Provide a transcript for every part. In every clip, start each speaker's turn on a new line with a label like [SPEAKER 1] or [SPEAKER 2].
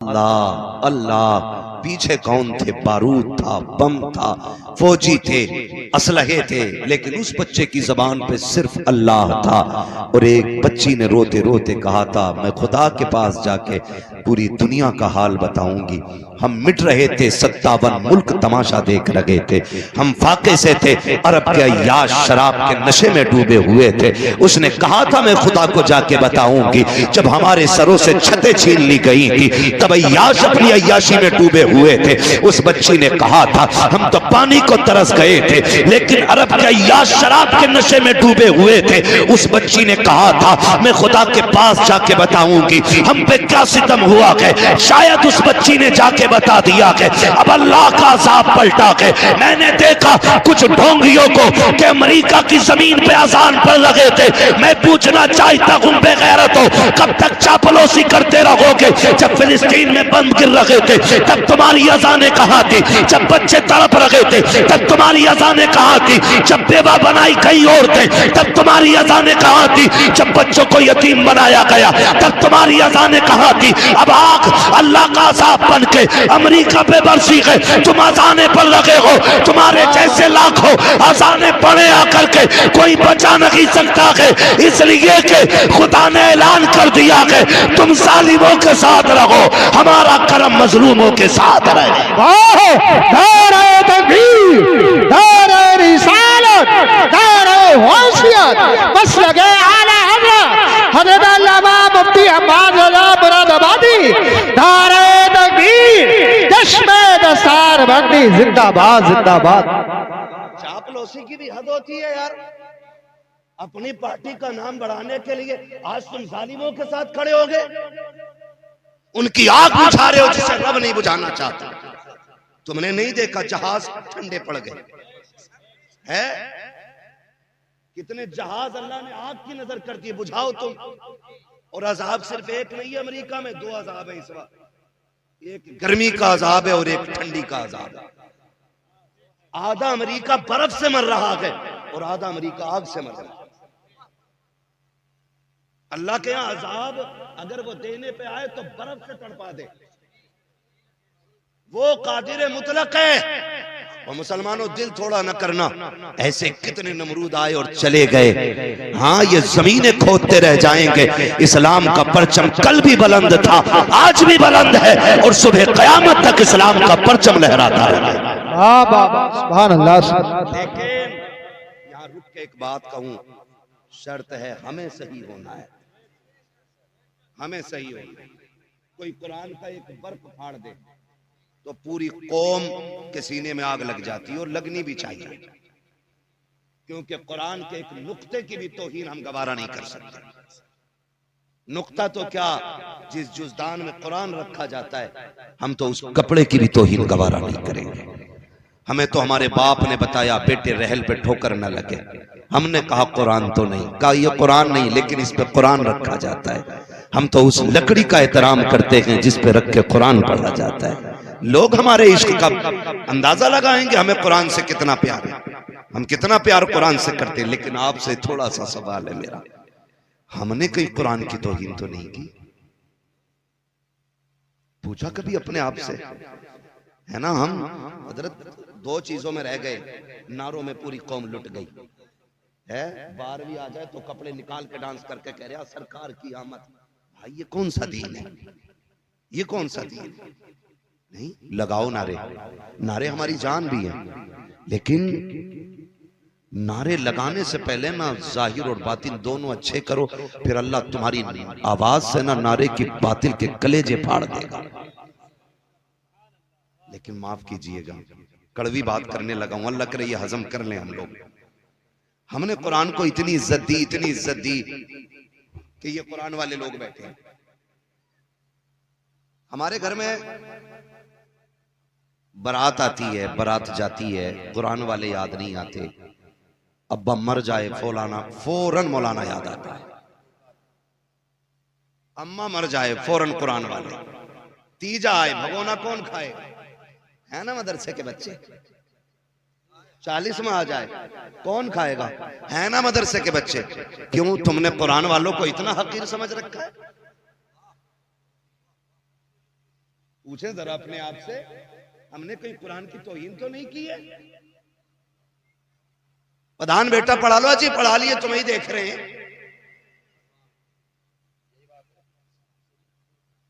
[SPEAKER 1] अल्लाह अल्लाह। पीछे कौन थे? बारूद था, बम था, फौजी थे, असलहे थे, लेकिन उस बच्चे की जबान पे सिर्फ अल्लाह था। और एक बच्ची ने रोते रोते कहा था, मैं खुदा के पास जाके पूरी दुनिया का हाल बताऊंगी। हम मिट रहे थे, 57 मुल्क तमाशा देख रहे थे, हम फाके से थे, अरब के अय्याश शराब के नशे में डूबे हुए थे। उसने कहा था मैं खुदा को जाके बताऊंगी। जब हमारे सरों से छतें छीन ली गई थी, तब अय्याश अपनी अय्याशी में डूबे हुए थे। उस बच्ची ने कहा था हम तो पानी को तरस गए थे, लेकिन अरब के अय्याश शराब के नशे में डूबे हुए थे। उस बच्ची ने कहा था मैं खुदा के पास जाके बताऊंगी हम पे क्या सितम हुआ है। शायद उस बच्ची ने जाके बता दिया है, अब अल्लाह का अज़ाब पलटा है। मैंने देखा कुछ ढोंगियों को कि अमेरिका की जमीन पे अजान पढ़ रहे थे। मैं पूछना चाहता हूं बेगैरत हो, कब तक चापलूसी करते रहोगे? जब फिलिस्तीन में बंद गिर रहे थे तब तुम्हारी अजानें कहां थी? जब बच्चे तड़प रहे थे तब तुम्हारी अजानें कहां थी? जब बेवा बनाई गई औरतें तब तुम्हारी अजानें कहां थी? जब बच्चों को यतीम बनाया गया तब तुम्हारी अजानें कहां थी? अब आग अल्लाह का अज़ाब बन के अमेरिका पे बरसी है, तुम अजानें पढ़ रहे हो। तुम्हारे जैसे लाखों अजानें पढ़े आकर के कोई बचा नहीं सकता है, इसलिए कि खुदा ने ऐलान कर दिया है तुम जालिमों के साथ रहो, हमारा करम मजलूमों के साथ रहे।
[SPEAKER 2] बस लगे आला हजरत अल्लामा मुफ्ती अब्बास मुरादाबादी नारे तकबीर चश्मे दस्तार बंदी जिंदाबाद जिंदाबाद।
[SPEAKER 1] चापलूसी की भी हद होती है यार। अपनी पार्टी का नाम बढ़ाने के लिए आज तुम जालिमों के साथ खड़े हो गए, उनकी आग बुझा रहे हो जिसे रब नहीं बुझाना चाहता। तुमने नहीं देखा जहाज ठंडे पड़ गए है? कितने जहाज अल्लाह ने आग की नजर कर दी, बुझाओ तुम। और अजाब सिर्फ एक नहीं है अमेरिका में, दो अजाब है इस वक्त, एक गर्मी का अजाब है और एक ठंडी का अजाब है। आधा अमेरिका बर्फ से मर रहा है और आधा अमेरिका आग से मर रहा है। अल्लाह के यहां अजाब अगर वो देने पे आए तो बर्फ से तड़पा दे, वो कादिर मुतलक है। और मुसलमानों दिल थोड़ा न करना, ऐसे कितने नमरूद आए और चले गए। हाँ ये जमीनें खोदते रह जाएंगे। इस्लाम का परचम कल भी बुलंद था, आज भी बुलंद है और सुबह कयामत तक इस्लाम का परचम लहराता है।
[SPEAKER 2] सुभान अल्लाह।
[SPEAKER 1] लेकिन यहाँ रुक के एक बात कहूं, शर्त है हमें सही होना है, हमें सही होना है। कोई कुरान का एक बर्फ फाड़ दे तो पूरी कौम के सीने में आग लग जाती है, और लगनी भी चाहिए, क्योंकि कुरान के एक नुक्ते की भी तौहीन हम गवारा नहीं कर सकते। नुक्ता तो क्या, जिस जुज़दान में कुरान रखा जाता है हम तो उस कपड़े की भी तौहीन गवारा नहीं करेंगे। हमें तो हमारे बाप ने बताया बेटे रहल पे ठोकर न लगे, हमने कहा कुरान तो नहीं, कहा ये कुरान नहीं लेकिन इस पे कुरान रखा जाता है। हम तो उस लकड़ी का एहतराम करते हैं जिस पे रख के कुरान पढ़ा जाता है। लोग हमारे इश्क का अंदाजा लगाएंगे हमें कुरान से कितना प्यार है, हम कितना प्यार कुरान से करते हैं। लेकिन आपसे थोड़ा सा सवाल है मेरा, हमने कहीं कुरान की तौहीन तो नहीं की? पूछा कभी अपने आप से? है ना, हम हजरत दो चीजों में रह गए, नारों में पूरी कौम लुट गई है। 12वीं आ जाए तो कपड़े निकाल के डांस करके कह रहा सरकार की आमद। भाई ये कौन सा दीन है, ये कौन सा दीन? नहीं, लगाओ नारे, नारे हमारी जान भी है, लेकिन नारे लगाने से पहले ना जाहिर और बातिन दोनों अच्छे करो, फिर अल्लाह तुम्हारी आवाज से ना नारे की बातिल के कलेजे फाड़ देगा। लेकिन माफ कीजिएगा, कड़वी बात करने लगा हूं, अल्लाह करे ये हजम कर लें हम लोग। हमने कुरान को इतनी इज्जत दी, इतनी इज्जत दी कि ये कुरान वाले लोग बैठे हैं। हमारे घर में बारात आती है, बारात जाती है, कुरान वाले याद नहीं आते। अब्बा मर जाए फौरन मौलाना याद आता है, अम्मा मर जाए फौरन कुरान वाले, तीजा आए भगोना कौन खाए, है ना मदरसे के बच्चे, 40 में आ जाए कौन खाएगा, है ना मदरसे के बच्चे। क्यों? तुमने कुरान वालों को इतना हकीर समझ रखा है। पूछे जरा अपने आप से, हमने कोई कुरान की तौहीन तो नहीं की है? प्रधान बेटा पढ़ा लो, जी पढ़ा लिए, तुम्हें देख रहे हैं।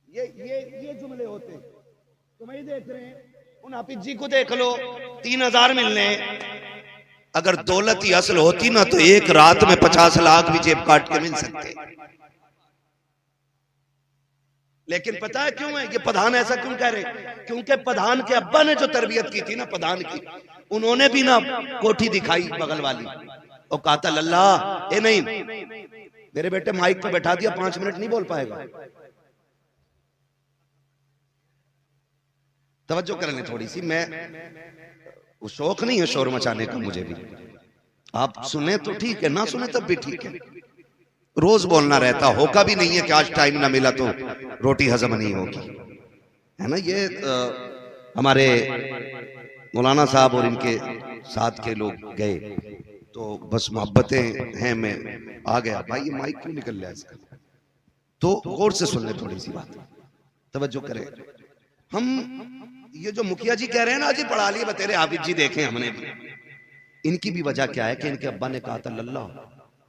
[SPEAKER 1] ये जुमले होते, तुम्हें देख रहे हैं। उन हाफिज जी को देख लो, 3000 मिलने। अगर दौलत ही असल होती ना तो एक रात में 50 लाख भी जेब काट के मिल सकते। लेकिन पता है क्यों है ये प्रधान ऐसा क्यों कह रहे? क्योंकि प्रधान के अब्बा ने जो तरबियत की थी ना प्रधान की, उन्होंने भी ना कोठी दिखाई बगल वाली और कहा था लल्ला ए नहीं, मेरे बेटे माइक पे बैठा दिया, 5 मिनट नहीं बोल पाएगा। तवज्जो कर लें थोड़ी सी, मैं शौक नहीं है शोर मचाने का मुझे भी, आप सुने तो ठीक है, ना सुने तब भी ठीक है। रोज बोलना रहता, होगा भी नहीं है कि आज टाइम ना मिला तो रोटी हजम नहीं होगी, है ना। ये हमारे मौलाना साहब और इनके साथ के लोग गए तो बस मोहब्बतें हैं, मैं आ गया। भाई ये माइक क्यों निकल रहा है इसका? तो गौर से सुन ले थोड़ी सी बात, तवज्जो करें। हम ये जो मुखिया जी कह रहे हैं ना जी पढ़ा लिए बतेरे हाफिज जी देखे हमने भी, इनकी भी वजह क्या है कि इनके अब्बा ने कहा था लल्ला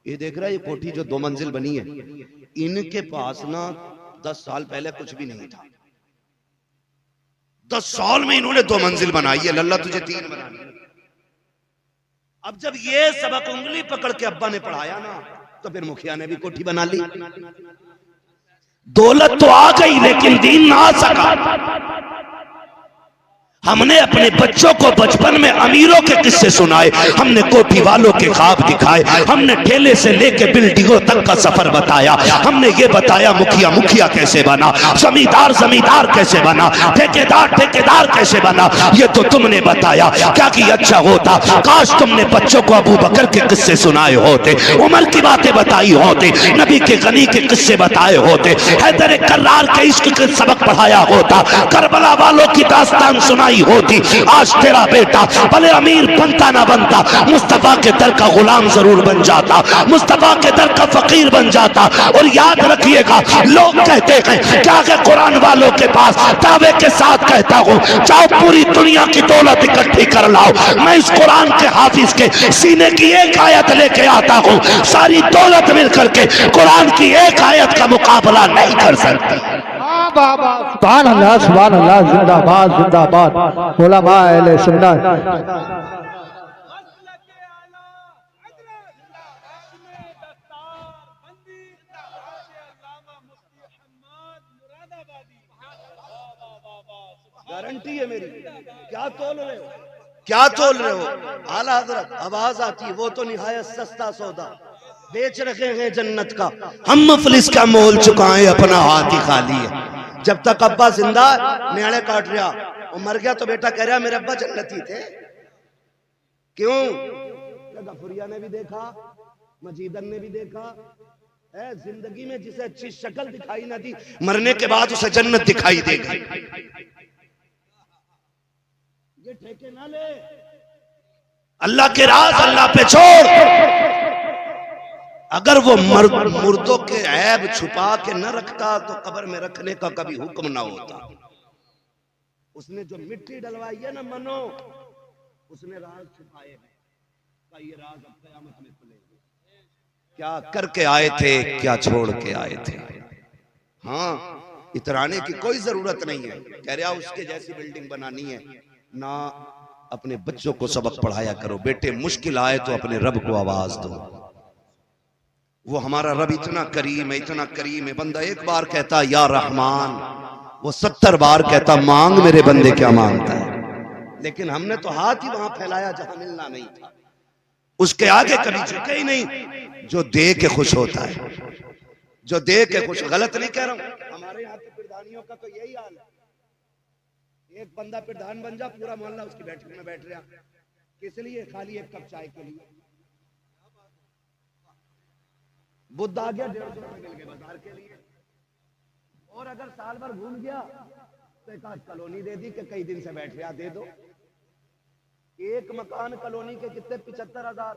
[SPEAKER 1] ये देख रहा है ये कोठी जो 2 मंजिल बनी है, इनके पास ना 10 साल पहले कुछ भी नहीं था, 10 साल में इन्होंने 2 मंजिल बनाई है, लल्ला तुझे 3 बनानी है। अब जब ये सबक उंगली पकड़ के अब्बा ने पढ़ाया ना तो फिर मुखिया ने भी कोठी बना ली। दौलत तो आ गई लेकिन दीन ना आ सका। हमने अपने बच्चों को बचपन में अमीरों के किस्से सुनाए, हमने कोठी वालों के ख्वाब दिखाए, हमने ठेले से लेके बिल्डिंगों तक का सफर बताया, हमने ये बताया मुखिया मुखिया कैसे बना, जमींदार जमींदार कैसे बना, ठेकेदार ठेकेदार कैसे बना, ये तो तुमने बताया। क्या कि अच्छा होता काश तुमने बच्चों को अबू बकर के किस्से सुनाए होते, उमर की बातें बताई होते, नबी के गनी के किस्से बताए होते, हैदर कर्रार के इश्क के सबक पढ़ाया होता, करबला वालों की दास्तान सुनाई होती। आज तेरा बेटा भले अमीर बनता ना बनता, मुस्तफा के दर का गुलाम जरूर बन जाता, मुस्तफा के दर का फकीर बन जाता। और याद रखिएगा लोग कहते हैं क्या कि कुरान वालों के पास दावे के साथ कहता हूं जाओ पूरी दुनिया की दौलत इकट्ठी कर लाओ, मैं इस कुरान के हाफिज के सीने की एक आयत लेके आता हूं, सारी दौलत मिलकर के कुरान की एक आयत का मुकाबला नहीं कर सकती।
[SPEAKER 2] सुभान अल्लाह सुभान अल्लाह, जिंदाबाद जिंदाबाद उलमा अहले सुन्नत।
[SPEAKER 1] गारंटी है मेरी। क्या तोल रहे हो, क्या तोल रहे हो? आला हजरत आवाज आती है वो तो निहायत सस्ता सौदा, बेच रखे हैं जन्नत का, हम मुफलिस का मोल चुकाएं अपना हाथ ही खाली है। जब तक अब्बा जिंदा न्याणे काट रहा, और मर गया तो बेटा कह रहा मेरे अब्बा जन्नती थे। क्यों? गफुरिया ने भी देखा, मजीदन ने भी देखा है, जिंदगी में जिसे अच्छी शक्ल दिखाई ना दी, मरने के बाद उसे जन्नत दिखाई देगी। ये ठेके ना ले, अल्लाह के राज अल्लाह पे छोड़। अगर वो मुर्दों के ऐब छुपा के न रखता तो कब्र में रखने का कभी हुक्म ना होता। उसने जो मिट्टी डलवाई है ना मनो, उसने राज छुपाए हैं, का ये राज अब क़यामत में खुलेगा। क्या करके आए थे, क्या छोड़ के आए थे। हाँ, इतराने की कोई जरूरत नहीं है, कह रहा उसके जैसी बिल्डिंग बनानी है ना। अपने बच्चों को सबक पढ़ाया करो, बेटे मुश्किल आए तो अपने रब को आवाज दो। वो हमारा रब इतना करीम है, इतना करीम है। बंदा एक बार कहता या रहमान, वो 70 बार कहता मांग मेरे बंदे क्या मांगता है। लेकिन हमने तो हाथ ही वहां फैलाया जहां मिलना नहीं था, उसके आगे कभी झुके ही नहीं। जो दे के खुश होता है, जो दे के खुश, गलत नहीं कह रहा हूं, हमारे यहाँ के प्रधानियों का तो यही हाल है। एक बंदा प्रधान बन जा, पूरा मोहल्ला उसकी बैठक में बैठ रहा, किस लिए? खाली एक कप चाय के लिए। बुद्ध आ गया 150 रुपए मिल गए बाजार के लिए, और अगर साल भर घूम गया तो एक आध कॉलोनी दे दी कि कई दिन से बैठ रहा, दे दो। एक मकान कॉलोनी के कितने 75,000।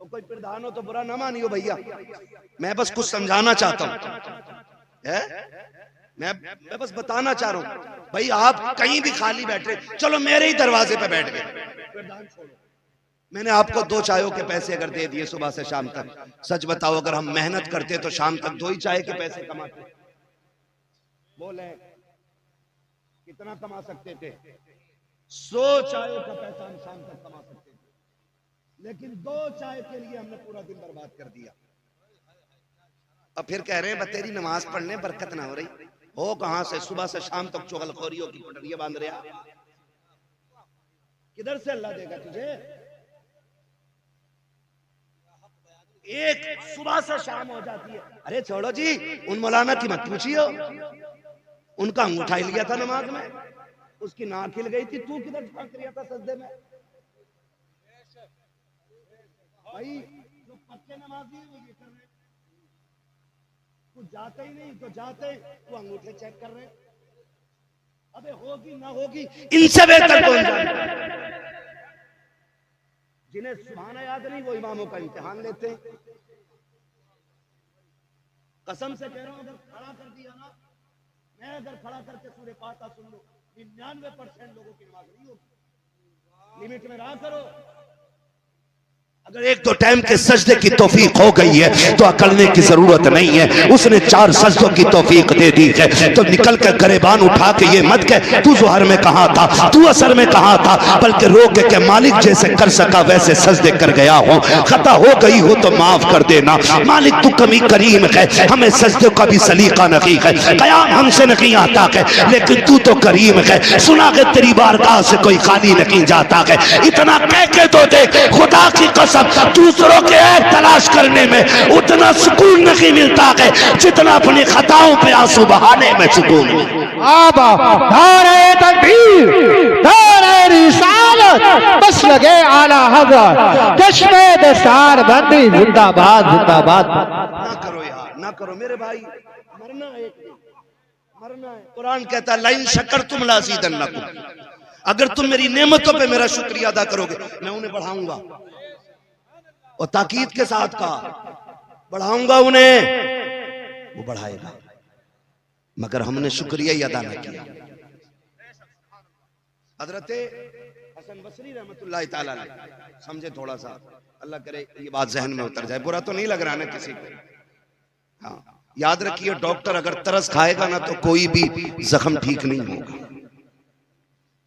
[SPEAKER 1] तो कोई प्रधान हो तो बुरा ना मानियो भैया, मैं बस कुछ समझाना चाहता हूं, मैं बस बताना चाह रहा हूं। भाई आप कहीं भी खाली बैठे, चलो मेरे ही दरवाजे पे बैठ गए, मैंने आपको 2 चायों के पैसे अगर दे दिए सुबह से शाम तक, सच बताओ अगर हम मेहनत करते तो शाम तक 2 ही चाय के पैसे कमाते? बोले कितना कमा सकते थे? 100 चायों का पैसा हम शाम तक कमा सकते थे, लेकिन 2 चाय के लिए हमने पूरा दिन बर्बाद कर दिया। अब फिर कह रहे हैं बतेरी नमाज पढ़ने बरकत ना हो रही, हो कहां से? सुबह से शाम तक चुगलखोरियों की पटरियां बांध रहे, किधर से अल्लाह देगा तुझे? एक सुबह से शाम हो जाती है, अरे छोड़ो जी, उन मौलाना की मत पूछियो, उनका अंगूठा ही लिया था नमाज में, उसकी नाक हिल गई थी, तू किधर झांक रिया था सजदे में? भाई जो पक्के नमाजी है वो ये कर रहे, तू जाते ही नहीं तो जाते वो अंगूठे चेक कर रहे, अबे होगी ना होगी इनसे बेहतर कौन जानता है? जिन्हें सुभाना याद नहीं वो इमामों का इम्तिहान लेते हैं। कसम से कह रहा हूं, अगर खड़ा कर दिया ना, मैं अगर खड़ा करके सूरह फातिहा सुन लो, 99% लोगों की नमाज नहीं होगी। लिमिट में रहा करो। अगर 1-2 टाइम के सजदे की तौफीक हो गई है तो अकड़ने की जरूरत नहीं है, उसने 4 सजदों की तौफीक दे दी है, तो निकल कर गरेबान उठा के ये मत कह तू ज़ोहर में कहा था, तू असर में कहा था, बल्कि रोक के मालिक जैसे कर सका वैसे सजदे कर गया हो, खता हो गई हो तो माफ कर देना मालिक, तू कमी करीम है, हमें सजदे का भी सलीका नहीं है, कयाम हमसे नहीं आता है, लेकिन तू तो करीम है, सुना के तेरी बारगाह से कोई खाली नहीं जाता है, इतना कह के तो देख खुदा की कसम दूसरों के ऐब तलाश करने में उतना सुकून नहीं मिलता है जितना अपनी खताओं पे आंसू बहाने में सुकून
[SPEAKER 2] आबा नारे तकबीर, नारे रिसालत, बस लगे आला हज़रत, चश्मे दस्तार बंदी जिंदाबाद जिंदाबाद।
[SPEAKER 1] ना करो यार, ना करो मेरे भाई, मरना है एक दिन, मरना है। कुरान कहता है लाइन शक्कर तुम लाज़ीदन्नकुम, अगर तुम मेरी नेमतों पे मेरा शुक्रिया अदा करोगे मैं उन्हें बढ़ाऊंगा, और ताकीद के साथ कहा बढ़ाऊंगा उन्हें, वो बढ़ाएगा, मगर हमने शुक्रिया ही अदा न किया। हजरत हसन बसरी रहमतुल्लाह ताला अलैह, समझे थोड़ा सा, अल्लाह करे ये बात जहन में उतर जाए, बुरा तो नहीं लग रहा ना किसी को। हाँ याद रखिए, डॉक्टर अगर तरस खाएगा ना तो कोई भी जख्म ठीक नहीं होगा,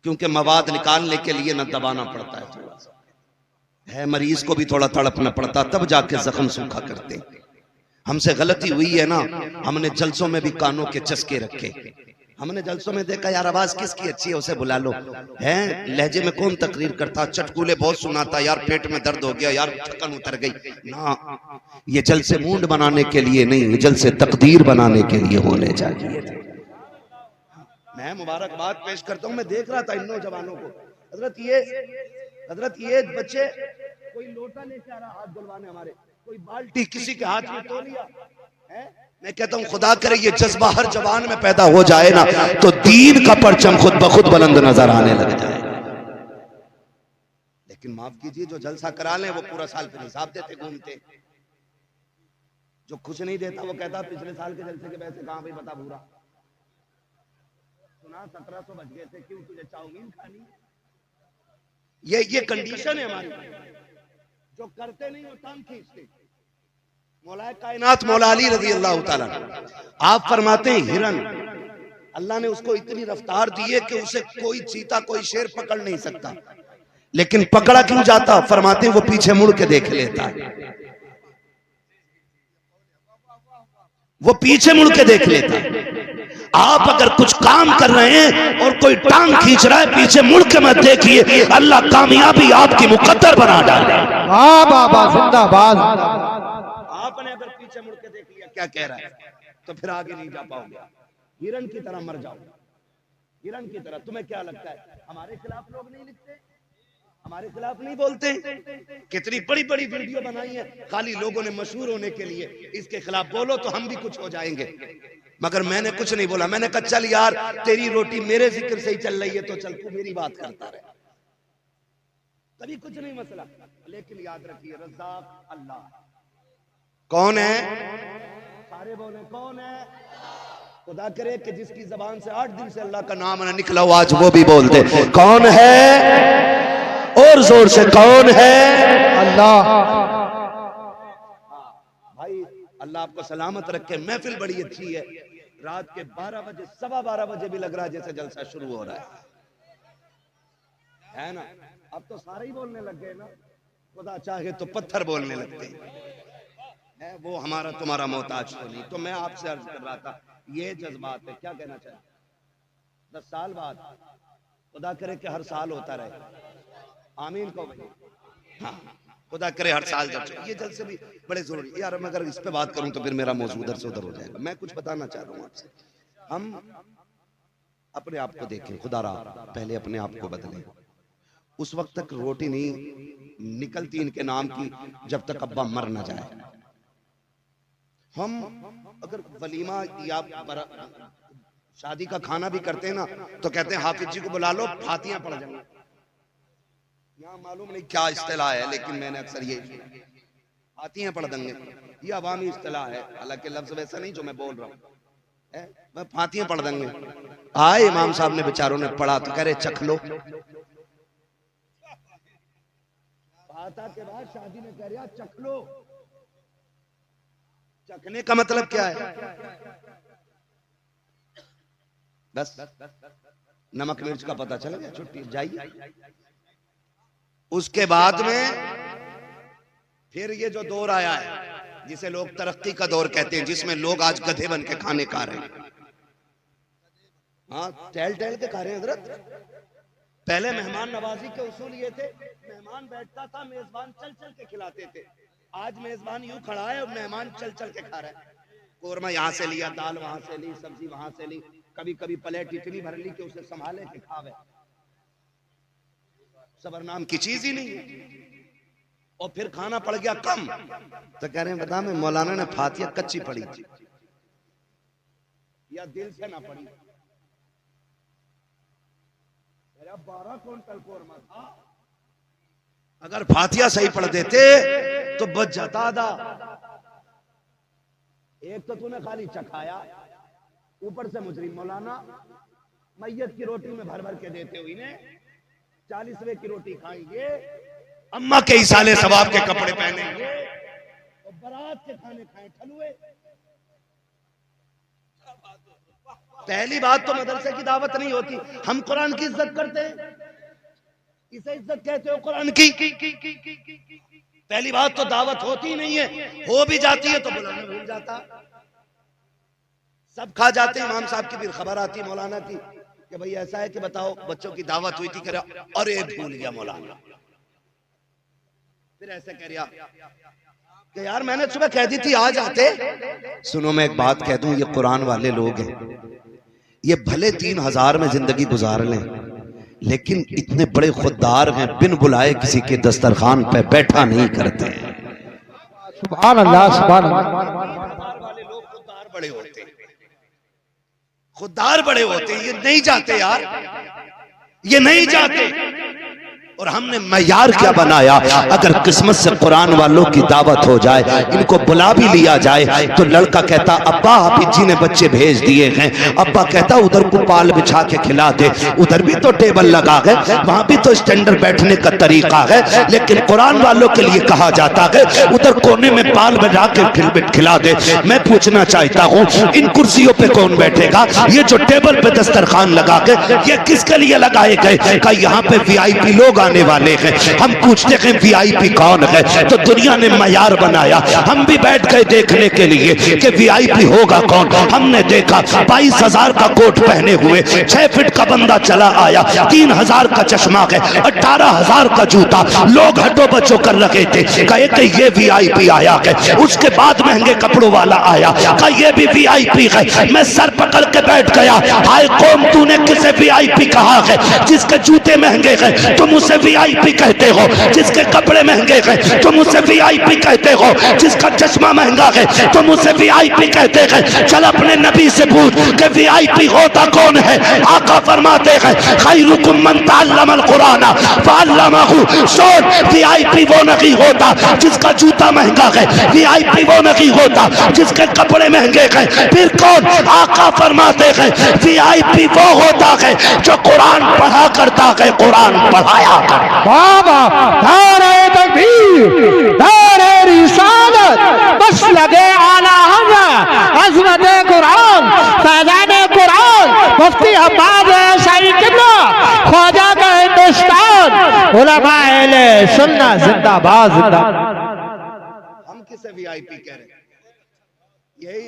[SPEAKER 1] क्योंकि मवाद निकालने के लिए ना दबाना पड़ता है, थोड़ा सा है, मरीज को भी थोड़ा तड़पना पड़ता, तब जाके जख्म सूखा करते। हमसे गलती हुई है ना, हमने जलसों में भी कानों के चस्के रखे, हमने जलसों में देखा यार आवाज किसकी अच्छी है उसे बुला लो, है लहजे में कौन तकरीर करता, चटकुले बहुत सुनाता, यार पेट में दर्द हो गया, यार थकन उतर गई ना, ये जलसे मूड बनाने के लिए नहीं, ये जलसे तकदीर बनाने के लिए होने चाहिए। मैं मुबारकबाद पेश करता हूँ, मैं देख रहा था इन नौजवानों को, हजरत ये बच्चे कोई लोटा लेके आ रहा हाथ धुलवाने, हमारे कोई बाल्टी किसी के हाथ में तो लिया है। मैं कहता हूँ खुदा करे ये जज्बा हर जवान में पैदा हो जाए ना तो दीन का परचम खुद ब खुद बुलंद नजर आने लग जाए। लेकिन माफ कीजिए, जो जलसा करा ले वो पूरा साल फिर हिसाब देते घूमते, जो कुछ नहीं देता वो कहता पिछले साल के जलसे के पैसे कहां पे बता पूरा सुना, 1700 बच गए थे, क्यों तुझे चाउमीन खानी? ये कंडीशन है हमारी, जो करते नहीं वो टांग खींचते। मौलाए कायनात मौला अली रजी अल्लाह ताला आप फरमाते हैं हिरन, अल्लाह ने उसको इतनी रफ्तार दी है कि उसे कोई चीता कोई शेर पकड़ नहीं सकता, लेकिन पकड़ा क्यों जाता? फरमाते हैं वो पीछे मुड़ के देख लेता है, वो पीछे मुड़ के देख लेता है। आप अगर कुछ काम कर रहे हैं और कोई टांग खींच रहा है, पीछे मुड़ के मत देखिए, अल्लाह कामयाबी आपकी मुकद्दर बना डाले।
[SPEAKER 2] हाँ बाबा जिंदाबाद।
[SPEAKER 1] आपने अगर पीछे मुड़ के देख लिया क्या कह रहा है तो फिर आगे नहीं जा पाओगे, हिरन की तरह मर जाओगे, हिरन की तरह। तुम्हें क्या लगता है हमारे खिलाफ लोग नहीं लिखते, हमारे खिलाफ नहीं बोलते? कितनी बड़ी बड़ी वीडियो बनाई है खाली लोगों ने मशहूर होने के लिए, इसके खिलाफ बोलो तो हम भी कुछ हो जाएंगे, मगर मैंने कुछ नहीं बोला। मैंने कहा चल यार तेरी रोटी मेरे जिक्र से ही चल रही है तो चल तू मेरी बात करता रहे, कभी कुछ नहीं मसला। लेकिन याद रखिए रज़्ज़ाक़ अल्लाह कौन है, सारे बोले कौन है? खुदा करे कि जिसकी जबान से 8 दिन से अल्लाह का नाम न निकला हो आज वो भी बोल दे कौन है, और जोर से कौन है?
[SPEAKER 2] अल्लाह।
[SPEAKER 1] भाई अल्लाह आपको सलामत रखे। महफिल बड़ी अच्छी है। रात के 12 बजे 12:15 बजे भी लग रहा है जैसे जलसा शुरू हो रहा है ना। अब तो सारे ही बोलने लग गए ना, खुदा चाहे तो पत्थर बोलने लगते हैं। वो हमारा तुम्हारा मोहताज तो नहीं। तो मैं आपसे अर्ज कर रहा था ये जज्बात है, क्या कहना चाहिए? 10 साल बाद खुदा करे कि हर साल होता रहे, आमीन को भाई। हाँ खुदा करे हर साल जब ये जलसे भी बड़े जरूरी यार। मैं अगर इस पे बात करूं तो फिर मेरा मौजूद उधर से उधर हो जाएगा। मैं कुछ बताना चाह रहा हूं आपसे। हम अपने आप को देखें, खुदा रहा पहले अपने आप को बदलें। उस वक्त तक रोटी नहीं निकलती इनके नाम की जब तक अब्बा मर ना जाए। हम अगर वलीमा या शादी का खाना भी करते हैं ना तो कहते हैं हाफिज जी को बुला लो, फातियां पढ़ जाएंगे। यहाँ मालूम नहीं क्या इस्तिलाह है, लेकिन मैंने अक्सर ये फातियां पढ़ देंगे, ये अवामी इस्तिलाह है। हालांकि लफ्ज वैसा नहीं जो मैं बोल रहा हूँ, मैं फातियां पढ़ देंगे। आए इमाम साहब ने बेचारों ने पढ़ा तो कह रहे चख लो। के बाद शादी में कह रहा चख लो। चखने का मतलब क्या है? बस नमक मिर्च का पता चल गया, छुट्टी जाइए। उसके बाद में फिर ये जो दौर आया है जिसे लोग तरक्की का दौर कहते हैं, जिसमें लोग आज गधे बन के खाने खा रहे हैं। हाँ टहल टहल के खा रहे हैं हजरत। पहले मेहमान नवाजी के उसूल ये थे, मेहमान बैठता था, मेजबान चल चल के खिलाते थे। आज मेजबान यूं खड़ा है और मेहमान चल चल के खा रहा है। कोरमा यहाँ से लिया, दाल वहां से ली, सब्जी वहां से ली, कभी कभी प्लेट इतनी भर ली कि उसे संभाले के खावे। सबर नाम की चीज ही नहीं है। और फिर खाना पड़ गया कम तो कह रहे हैं बता मैं मौलाना ने फातिया कच्ची पढ़ी थी या दिल से ना पढ़ी। 12 क्विंटल कोरमा था, अगर फातिया सही पढ़ देते तो बच जाता आधा। एक तो तूने खाली चखाया, ऊपर से मुजरिम मौलाना मैयत की रोटी में भर भर के देते हुए ने 40वें की रोटी खाएंगे, अम्मा के इसाले सवाब के कपड़े पहनेंगे और बारात के खाने खाए ठलुए। पहली बात तो मदरसे की दावत नहीं होती। हम कुरान की इज्जत करते हैं, इसे इज्जत कहते हो कुरान की। पहली बात तो दावत होती नहीं है, हो भी जाती है तो बुलाना भूल जाता। सब खा जाते हैं। इमाम साहब की फिर खबर आती मौलाना की कि भाई ऐसा है कि बताओ बच्चों की दावत हुई थी, कह रहा अरे भूल गया मौलाना। फिर ऐसे कह रहा कि यार मैंने सुबह कह दी थी आ जाते। सुनो मैं एक बात कह दूं, ये कुरान वाले लोग हैं, ये भले 3000 में जिंदगी गुजार लें लेकिन इतने बड़े खुददार हैं, बिन बुलाए किसी के दस्तरखान पे बैठा नहीं करते हैं।
[SPEAKER 2] सुभान अल्लाह, सुभान अल्लाह।
[SPEAKER 1] वाले लोग खुददार बड़े होते हैं, खुददार बड़े होते हैं। ये नहीं जाते यार, ये नहीं जाते। और हमने मयार क्या बनाया? अगर किस्मत से कुरान वालों की दावत हो जाए, इनको बुला भी लिया जाए तो लड़का कहता अब्बा हाफिज जी ने बच्चे भेज दिए हैं, अब्बा कहता उधर को पाल बिछा के खिला दे, उधर भी तो टेबल लगा है, वहां भी तो स्टैंडर्ड बैठने का तरीका है। लेकिन कुरान वालों के लिए कहा जाता है उधर कोने में पाल बिछा के खिला दे। मैं पूछना चाहता हूँ इन कुर्सियों पे कौन बैठेगा? ये जो टेबल पे दस्तरखान लगा के ये किसके लिए लगाए गए? का यहाँ पे VIP लोग आने वाले हैं। हम पूछते हैं VIP कौन है? तो दुनिया ने मयार बनाया, हम भी बैठ गए देखने के लिए कि VIP होगा कौन। हमने देखा 22,000 का कोट पहने हुए 6 फीट का बंदा चला आया, 3,000 का चश्मा है, 18,000 का जूता। लोग हटो बचो कर रखे थे, कहे कि ये VIP आया है। उसके बाद महंगे कपड़ों वाला आया, कहा ये भी VIP है। मैं सर पकड़ के बैठ गया, हाय कौम तूने किसे VIP कहा है? जिसके जूते महंगे हैं तुम उसे वीआईपी कहते हो, जिसके कपड़े महंगे हैं तुम उसे वीआईपी कहते हो, जिसका चश्मा महंगा है तुम उसे वीआईपी कहते हैं। चल अपने नबी से पूछ कि वीआईपी होता कौन है। आका फरमाते हैं खैरुकुम मन तअल्लमल कुरान फअल्लमहु। सुन, वीआईपी वो नहीं होता जिसका जूता महंगा है, वीआईपी वो नहीं होता जिसके कपड़े महंगे हैं। फिर कौन? आका फरमाते हैं वीआईपी वो होता है जो कुरान पढ़ा करता है, कुरान पढ़ाया करता।
[SPEAKER 2] बाबा नारे तकबीर, नारे रिसालत, बस लगे आला हज़रत अज़मत कुरान, फैज़ान कुरान, मुफ्ती हम्माद शाही किबला, ख्वाजा का हिंदुस्तान, उलमा अहले सुन्नत जिंदाबाद जिंदाबाद।
[SPEAKER 1] हम किसे वीआईपी कह रहे हैं? यही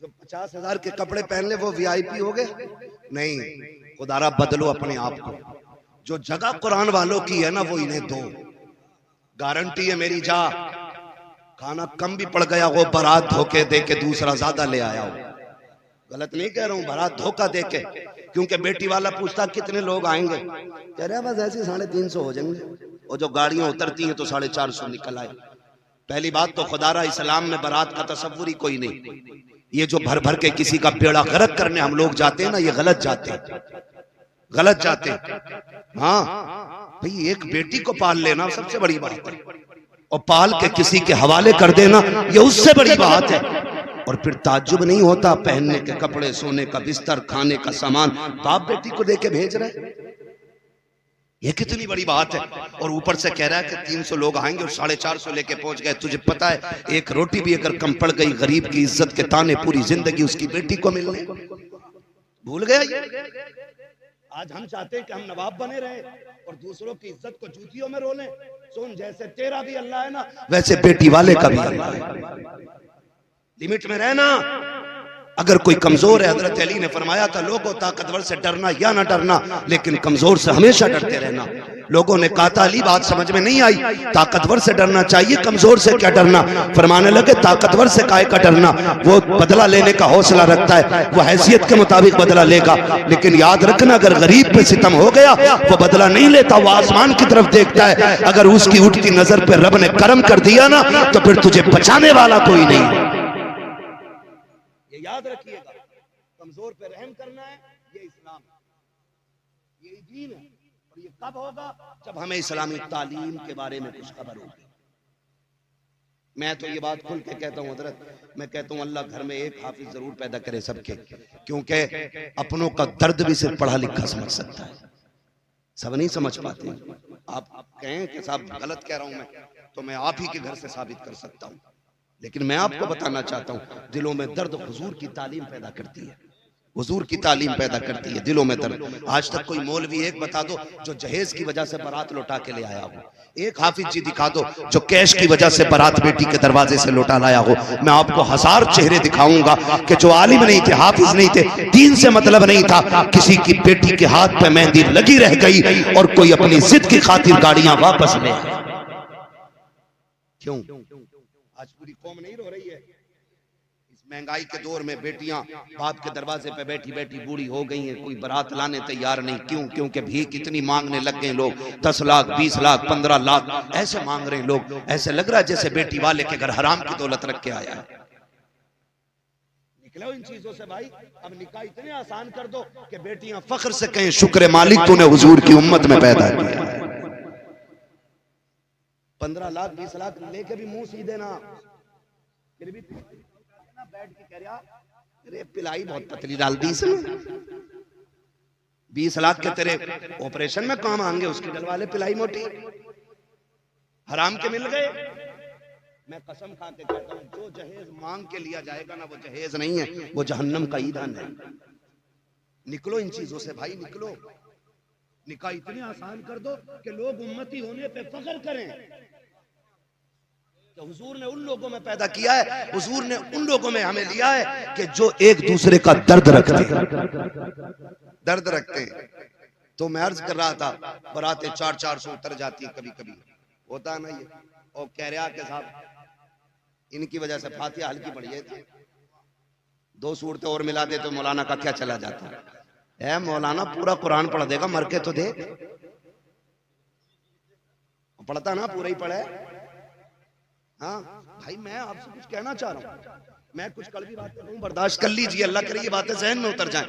[SPEAKER 1] जो 50,000 के कपड़े पहन ले वो वीआईपी हो गए? नहीं, खुदारा बदलो अपने आप को। जो जगह कुरान वालों की है ना वो इन्हें दो। गारंटी है मेरी, जा खाना कम भी पड़ गया हो, बारात धोखे दे के दूसरा ज्यादा ले आया हो। गलत नहीं कह रहा हूं, बारात धोखा दे के। क्योंकि बेटी वाला पूछता कितने लोग आएंगे, कह रहे बस ऐसे 350 हो जाएंगे, और जो गाड़ियां उतरती हैं तो 450 निकल आए। पहली बात तो खुदारा इस्लाम में बारात का तसव्वुर ही कोई नहीं। ये जो भर भर के किसी का बेड़ा गर्क करने हम लोग जाते हैं ना, ये गलत जाते हैं, गलत जाते हैं। हाँ भाई, एक बेटी को पाल लेना सबसे बड़ी बात है, और पाल के किसी के हवाले कर देना ये उससे बड़ी बात है। और फिर ताज्जुब नहीं होता, पहनने के कपड़े, सोने का बिस्तर, खाने का सामान बाप बेटी को दे के भेज रहे, ये कितनी बड़ी बात है। और ऊपर से कह रहा है कि 300 लोग आएंगे और 450 लेके पहुंच गए। तुझे पता है एक रोटी भी अगर कम पड़ गई, गरीब की इज्जत के ताने पूरी जिंदगी उसकी बेटी को मिलने। भूल गया ये? आज हम चाहते हैं कि हम नवाब बने रहे और दूसरों की इज्जत को जूतियों में रोलें। सुन, जैसे तेरा भी अल्लाह है ना, वैसे बेटी वाले का भी अल्लाह है। लिमिट में रहना। अगर कोई कमजोर है, हजरत अली ने फरमाया था लोगों ताकतवर से डरना या ना डरना, लेकिन कमजोर से हमेशा डरते रहना। लोगों ने कहा था अली बात समझ में नहीं आई, ताकतवर से डरना चाहिए, कमजोर से क्या डरना। फरमाने लगे ताकतवर से काहे का डरना, वो बदला लेने का हौसला रखता है, वो हैसियत के मुताबिक बदला लेगा। लेकिन याद रखना अगर गरीब पे सितम हो गया वो बदला नहीं लेता, वो आसमान की तरफ देखता है। अगर उसकी उठती नजर पे रब ने करम कर दिया ना तो फिर तुझे बचाने वाला कोई नहीं। याद रखिएगा, कमजोर पे रहम करना है, ये इस्लाम है, ये दीन है। और ये कब होगा? जब हमें इस्लामी तालीम के बारे में कुछ खबर होगी। मैं तो ये बात खुल के कहता हूँ हजरत, मैं कहता हूँ अल्लाह घर में एक हाफिज जरूर पैदा करे सबके, क्योंकि अपनों का दर्द भी सिर्फ पढ़ा लिखा समझ सकता है, सब नहीं समझ पाते। आप कहें कि साहब गलत कह रहा हूं मैं, तो मैं आप ही के घर से साबित कर सकता हूं। लेकिन मैं आपको बताना चाहता हूं, दिलों में दर्द हुजूर की तालीम पैदा करती है, हुजूर की तालीम पैदा करती है दिलों में दर्द। आज तक कोई मौलवी एक बता दो जो जहेज की वजह से बारात लौटा के ले आया हो, एक हाफिज जी दिखा दो जो कैश की वजह से बारात बेटी के दरवाजे से लौटा लाया हो। मैं आपको 1000 चेहरे दिखाऊंगा कि जो आलिम नहीं थे, हाफिज नहीं थे, दीन से मतलब नहीं था, किसी की बेटी के हाथ पे मेहंदी लगी रह गई और कोई अपनी जिद की खातिर गाड़ियां वापस ले आया। क्यों? आज पूरी कौम नहीं रो रही है? इस महंगाई के दौर में बेटियां बाप के दरवाजे पे बैठी बैठी बूढ़ी हो गई हैं, कोई बारात लाने तैयार नहीं। क्यों? क्योंकि भीख इतनी मांगने लग गए लोग, 10 लाख 20 लाख 15 लाख ऐसे मांग रहे हैं लोग। ऐसे लग रहा है जैसे बेटी वाले के घर हराम की दौलत रख के आया है। निकलो इन चीजों से भाई। अब निकाह इतने आसान कर दो कि बेटियां फख्र से कहें शुक्र मालिक तूने हुजूर की उम्मत में पैदा किया। 15 लाख 20 लाख लेके भी मुंह सीधे ना, फिर भी बैठ के कह रहा अरे पिलाई बहुत पतली डाल दी इसने। 20 लाख के तेरे ऑपरेशन में काम आएंगे, उसके डलवाले पिलाई मोटी, हराम के मिल गए। मैं कसम खा के कहता हूं जो जहेज मांग के लिया जाएगा ना वो जहेज नहीं है, वो जहन्नम का ईंधन है। निकलो इन चीजों से भाई, निकलो। निकाह इतने आसान कर दो कि लोग उम्मती होने पे फख्र करें। तो हुजूर ने उन लोगों में पैदा किया है, हुजूर ने उन लोगों में हमें लिया है कि जो एक दूसरे का दर्द रखते हैं, दर्द रखते हैं। तो मैं अर्ज कर रहा था बरातें 400-400 उतर जाती है कभी कभी, होता ना ये। और कह रहा कि साहब इनकी वजह से फातिहा हल्की पड़ गई थी, 2 सूरतें और मिला दे तो मौलाना का क्या चला जाता है। मौलाना पूरा कुरान पढ़ देगा, मर के तो देख। पढ़ता ना, पूरा ही पढ़े। हाँ भाई, मैं आपसे कुछ कहना चाह रहा हूँ, मैं कुछ कड़वी बात कर रहा हूँ, बर्दाश्त कर लीजिए, अल्लाह करे ये बातें जहन में उतर जाएं।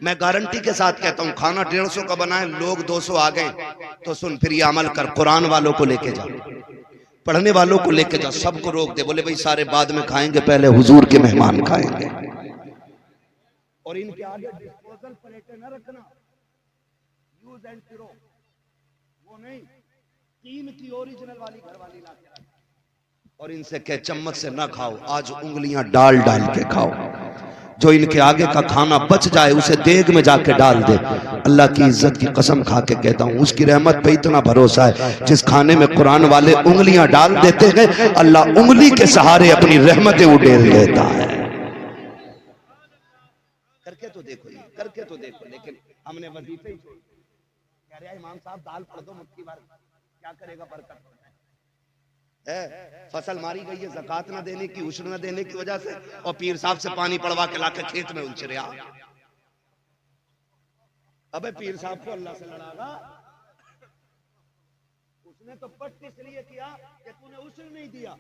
[SPEAKER 1] मैं गारंटी के साथ कहता हूँ, खाना 150 का बनाए, लोग 200 आ गए तो सुन, फिर ये अमल कर, कुरान वालों को लेके जा, पढ़ने वालों को लेके जा, सबको रोक दे, बोले भाई सारे बाद में खाएंगे, पहले हुजूर के मेहमान खाएंगे। और इनके आगे डिस्पोजल प्लेटें न रखना, यूज एंड थ्रो, वो नहीं, कीमती ओरिजिनल वाली घर वाली ला के रख। और इनसे कह चम्मच से ना खाओ, आज उंगलियां डाल डाल के खाओ। जो इनके आगे का खाना बच जाए उसे देग में जाके डाल दे। अल्लाह की इज्जत की कसम खा के कहता हूँ, उसकी रहमत पे इतना भरोसा है, जिस खाने में कुरान वाले उंगलियां डाल देते हैं, अल्लाह उंगली के सहारे अपनी रहमतें उड़ेल देता है। करके तो देखो, ये करके तो देखो। लेकिन हमने वजीफे ही छोड़, कह रहे इमाम साहब दाल पढ़ दो मुट्ठी भर, क्या करेगा, बरकत है। फसल मारी गई है ज़कात न देने की, उश्र न देने की वजह से, और पीर साहब से पानी पड़वा के लाके खेत में उलझ रहा। अबे पीर साहब को अल्लाह से लड़ागा, उसने तो पट इसलिए किया कि तूने उश्र नहीं दिया।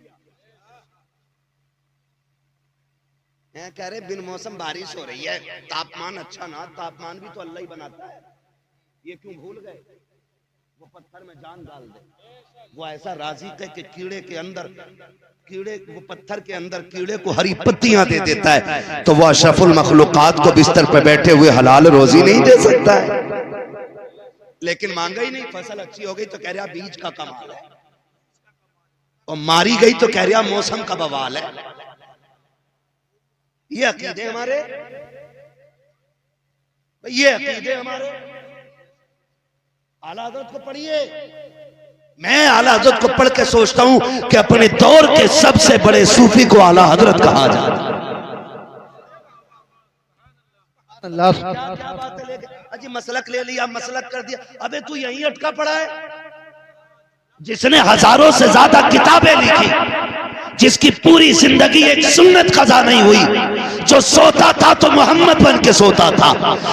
[SPEAKER 1] कह रहे बिन मौसम बारिश हो रही है, तापमान अच्छा ना, तापमान भी तो अल्लाह ही बनाता है, ये क्यों भूल गए? वो पत्थर में जान डाल दे, वो ऐसा राजी है कि कीड़े के अंदर, कीड़े, वो पत्थर के अंदर कीड़े को हरी पत्तियां दे देता है, तो वो अशरफुल मखलूकात को बिस्तर पर बैठे हुए हलाल रोजी नहीं दे सकता है। लेकिन मांगा ही नहीं, फसल अच्छी हो गई तो कह रहा बीज का कमाल है, और मारी गई तो कह रहा मौसम का बवाल है। ये अकीदे हमारे, ये अकीदे हमारे। आला हज़रत को पढ़िए, मैं आला हज़रत को पढ़ के सोचता हूं कि अपने दौर के सबसे बड़े सूफी को आला हज़रत कहा जाता है। क्या बात है, अजी मसलक ले लिया, मसलक कर दिया, अबे तू यहीं अटका पड़ा है। जिसने हजारों से ज्यादा किताबें लिखी, जिसकी पूरी जिंदगी एक सुन्नत कज़ा नहीं हुई, जो सोता था तो मोहम्मद बन के सोता था,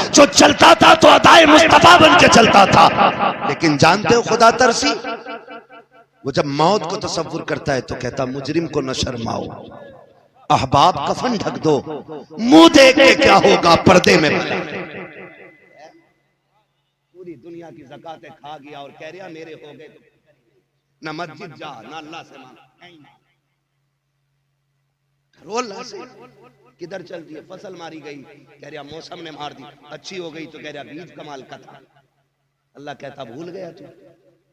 [SPEAKER 1] जो चलता था तो अदाए मुस्तफा बन के चलता था। लेकिन जानते हो खुदा तरसी, वो जब मौत को तसव्वुर करता है तो कहता मुजरिम को न शर्माओ, अहबाब कफन ढक दो, मुंह देख के क्या होगा पर्दे में। पूरी दुनिया की ज़कातें खा गया और कह रहा मेरे हो गए, तो ना मस्जिद जा, ना अल्लाह से मांग, रोल से किधर चलती है। फसल मारी गई, कह रहा मौसम ने मार दी, अच्छी हो गई तो कह रहा बीज कमाल का था। अल्लाह कहता भूल गया तू,